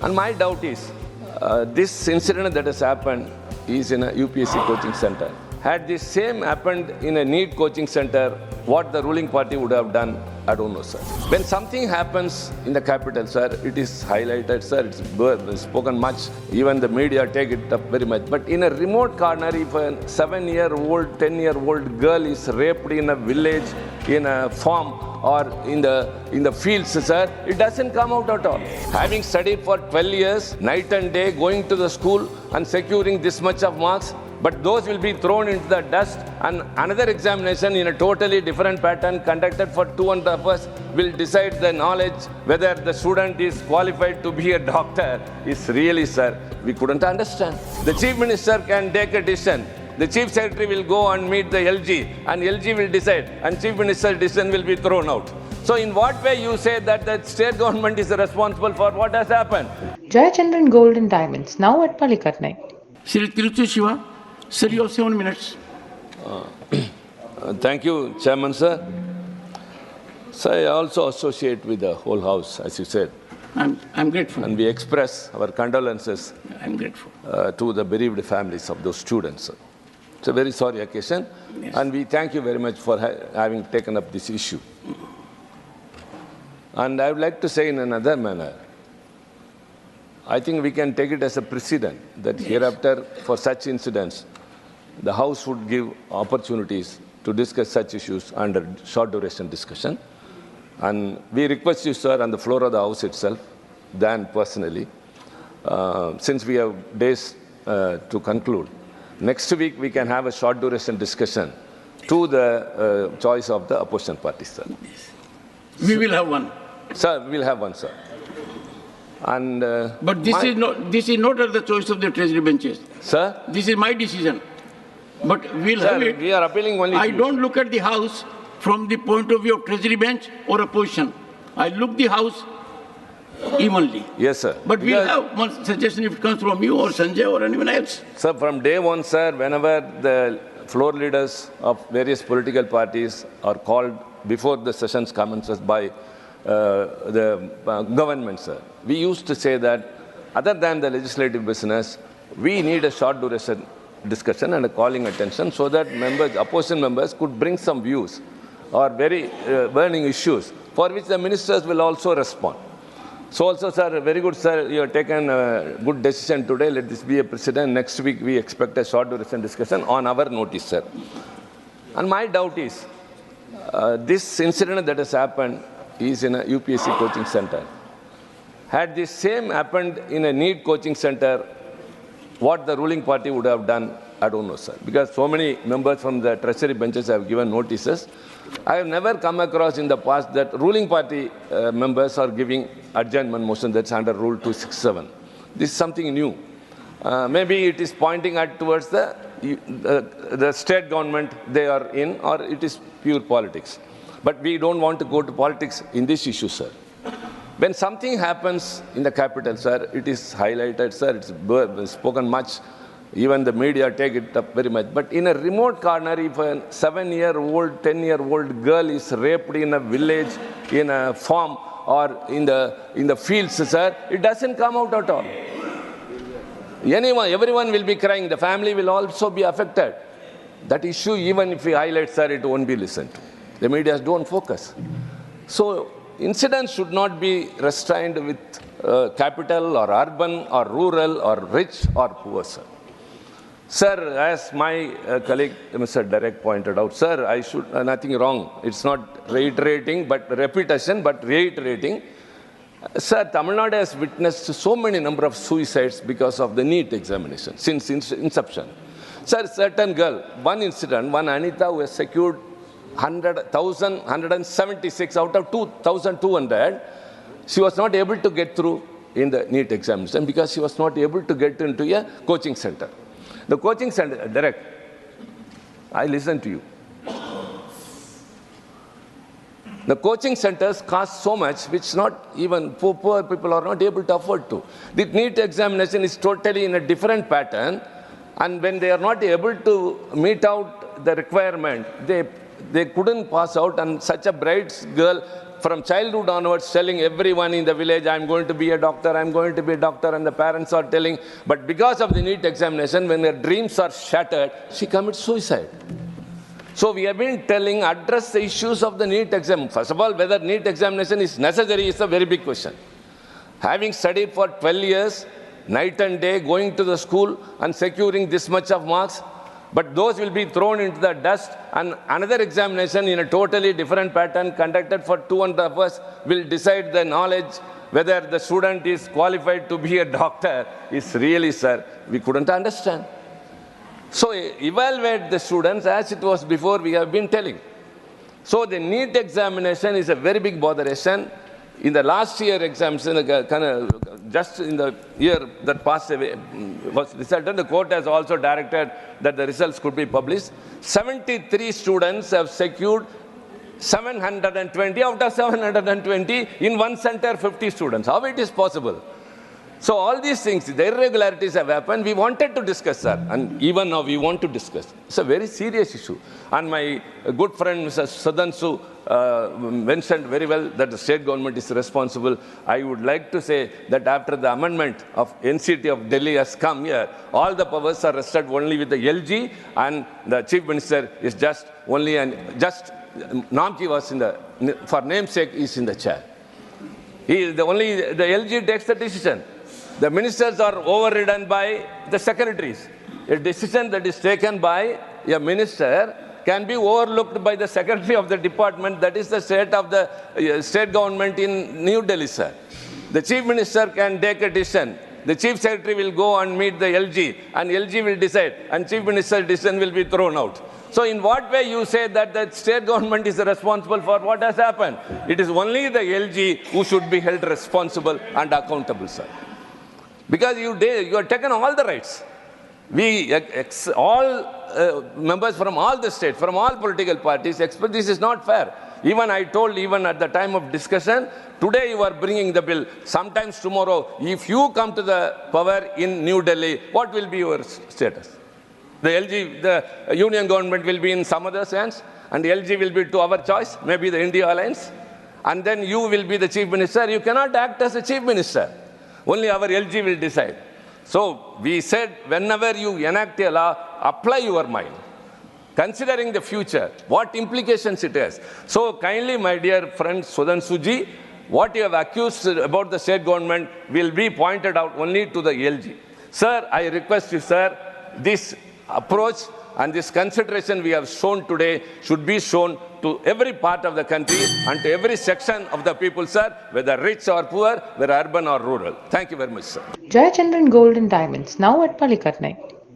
And my doubt is, this incident that has happened is in a UPSC coaching center. Had this same happened in a NEET coaching center, what the ruling party would have done, I don't know, sir. When something happens in the capital, sir, it is highlighted, sir, it's spoken much, even the media take it up very much. But in a remote corner, if a 7-year-old, 10-year-old girl is raped in a village, in a farm, or in the fields, sir, it doesn't come out at all. Having studied for 12 years, night and day, going to the school and securing this much of marks, but those will be thrown into the dust, and another examination in a totally different pattern conducted for 2.5 hours will decide the knowledge whether the student is qualified to be a doctor. Is really, sir, we couldn't understand. The Chief Minister can take a decision. The Chief Secretary will go and meet the LG, and LG will decide, and Chief Minister's decision will be thrown out. So in what way you say that the state government is responsible for what has happened? Jayachandran Gold and Diamonds, now at Palikatnai. Sri Trichy Siva, sir, you have 7 minutes. Thank you, Chairman, sir. So I also associate with the whole House, as you said. I'm grateful. And we express our condolences I'm grateful. to the bereaved families of those students. It's a very sorry occasion, Yes. and we thank you very much for having taken up this issue. And I would like to say in another manner, I think we can take it as a precedent that hereafter, for such incidents, the House would give opportunities to discuss such issues under short duration discussion. And we request you, sir, on the floor of the House itself, then personally, since we have days to conclude, next week we can have a short duration discussion to the choice of the opposition party, sir. We will have one. Sir, we'll have one, sir. And But this is not at the choice of the treasury benches. Sir? This is my decision. But we'll Sir, have it. we are appealing only I to you. don't look at the House from the point of view of treasury bench or opposition. I look the House evenly. Yes, sir. But we'll Because, have one suggestion if it comes from you or Sanjay or anyone else. sir, from day one, sir, whenever the floor leaders of various political parties are called before the sessions commences by the government, sir, we used to say that other than the legislative business, we need a short duration discussion and a calling attention so that members, opposition members could bring some views or very burning issues for which the ministers will also respond. So also, sir, very good, sir, you have taken a good decision today. Let this be a precedent. Next week, we expect a short duration discussion on our notice, sir. And my doubt is, this incident that has happened is in a UPSC coaching center. Had this same happened in a NEET coaching center, what the ruling party would have done, I don't know, sir. Because so many members from the treasury benches have given notices. I have never come across in the past that ruling party members are giving adjournment motion that's under Rule 267. This is something new. Maybe it is pointing at towards the state government they are in, or it is pure politics. But we don't want to go to politics in this issue, sir. When something happens in the capital, sir, it is highlighted, sir, it's spoken much, even the media take it up very much. But in a remote corner, if a 7-year-old, 10-year-old girl is raped in a village, in a farm, or in the fields, sir, it doesn't come out at all. Everyone will be crying. The family will also be affected. That issue, even if we highlight, sir, it won't be listened to. The media don't focus. So incidents should not be restrained with capital or urban or rural or rich or poor, sir. Sir, as my colleague Mr. Derek pointed out, sir, I should, nothing wrong. It's not reiterating, but repetition, but reiterating. Sir, Tamilnadu has witnessed so many number of suicides because of the NEET examination since inception. Sir, certain girl, one incident, one Anita who has secured 176 out of 2,200, she was not able to get through in the NEET examination because she was not able to get into a coaching center. The coaching center, Derek, I listen to you. The coaching centers cost so much, which not even poor people are not able to afford to. The NEET examination is totally in a different pattern, and when they are not able to meet out the requirement, they couldn't pass out, and such a bright girl from childhood onwards telling everyone in the village, I'm going to be a doctor, I'm going to be a doctor, and the parents are telling, but because of the NEET examination, when her dreams are shattered, she commits suicide. So we have been telling, address the issues of the NEET exam. First of all, whether NEET examination is necessary is a very big question. Having studied for 12 years, night and day, going to the school and securing this much of marks, but those will be thrown into the dust, and another examination in a totally different pattern conducted for 2.5 hours will decide the knowledge whether the student is qualified to be a doctor. Is really, sir, we couldn't understand. So evaluate the students as it was before we have been telling. So the NEET examination is a very big botheration. In the last year examination, just in the year that passed away, was resulted, the court has also directed that the results could be published. 73 students have secured 720 out of 720 in one center, 50 students. How it is possible? So all these things, the irregularities have happened. We wanted to discuss that, and even now we want to discuss. It's a very serious issue. And my good friend, Mr. Sudhanshu, mentioned very well that the state government is responsible. I would like to say that after the amendment of NCT of Delhi has come here, all the powers are rested only with the LG, and the Chief Minister is just only, and just Namki was in the, for namesake, is in the chair. He is the only, the LG takes the decision. The ministers are overridden by the secretaries. A decision that is taken by a minister can be overlooked by the secretary of the department. That is the state of the state government in New Delhi, sir. The chief minister can take a decision. The chief secretary will go and meet the LG, and LG will decide, and chief minister's decision will be thrown out. So in what way you say that the state government is responsible for what has happened? It is only the LG who should be held responsible and accountable, sir. Because you have taken all the rights. All members from all the states, from all political parties, expect this is not fair. Even I told, even at the time of discussion, today you are bringing the bill. Sometimes tomorrow, if you come to the power in New Delhi, what will be your status? The LG, the union government will be in some other's hands, and the LG will be to our choice, maybe the India Alliance, and then you will be the chief minister. You cannot act as a chief minister. Only our LG will decide. So we said, whenever you enact a law, apply your mind, considering the future, what implications it has. So kindly, my dear friend Sudhanshu ji, what you have accused about the state government will be pointed out only to the LG. Sir, I request you, sir, this approach and this consideration we have shown today should be shown to every part of the country and to every section of the people, sir, whether rich or poor, whether urban or rural. Thank you very much, sir. Jayachandran Gold and Diamonds, now at Palikatnai.